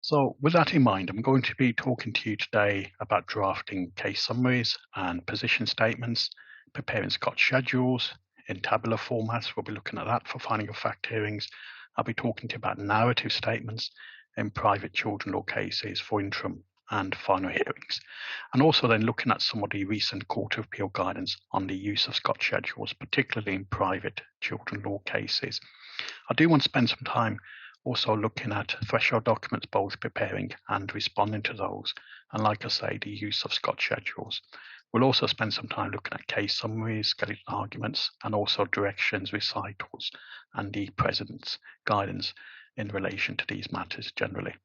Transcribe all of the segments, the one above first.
So with that in mind, I'm going to be talking to you today about drafting case summaries and position statements, preparing Scott schedules in tabular formats. We'll be looking at that for finding of fact hearings. I'll be talking to you about narrative statements in private children law cases for interim and final hearings, and also then looking at some of the recent Court of Appeal guidance on the use of Scott schedules, particularly in private children law cases. I do want to spend some time also looking at threshold documents, both preparing and responding to those, and like I say, the use of Scott schedules. We'll also spend some time looking at case summaries, skeleton arguments, and also directions, recitals, and the President's guidance in relation to these matters generally.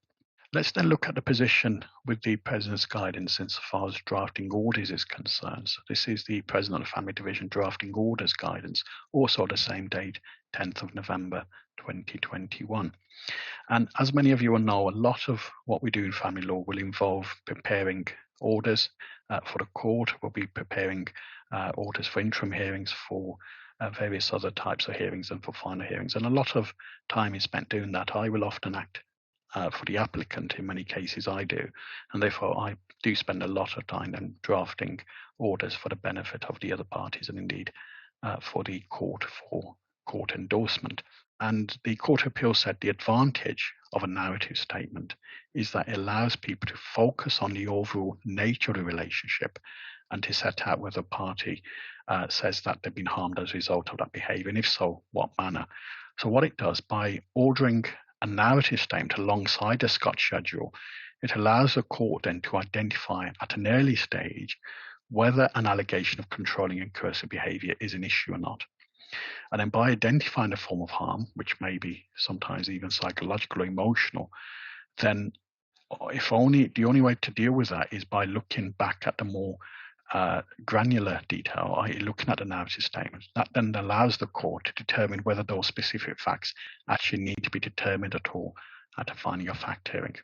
Let's then look at the position with the President's guidance insofar as drafting orders is concerned. So this is the President of the Family Division drafting orders guidance, also the same date, 10th of November 2021. And as many of you will know, a lot of what we do in family law will involve preparing orders for the court. We'll be preparing orders for interim hearings, for various other types of hearings, and for final hearings. And a lot of time is spent doing that. I will often act for the applicant. In many cases I do, and therefore I do spend a lot of time then drafting orders for the benefit of the other parties, and indeed for the court for court endorsement. And the Court of Appeal said the advantage of a narrative statement is that it allows people to focus on the overall nature of the relationship and to set out whether a party says that they've been harmed as a result of that behavior, and if so, what manner. So what it does, by ordering a narrative statement alongside a Scott schedule, it allows the court then to identify at an early stage whether an allegation of controlling and coercive behavior is an issue or not. And then by identifying a form of harm, which may be sometimes even psychological or emotional, then if only the only way to deal with that is by looking back at the more granular detail, i.e. looking at the narrative statement. That then allows the court to determine whether those specific facts actually need to be determined at all at a finding of fact hearing.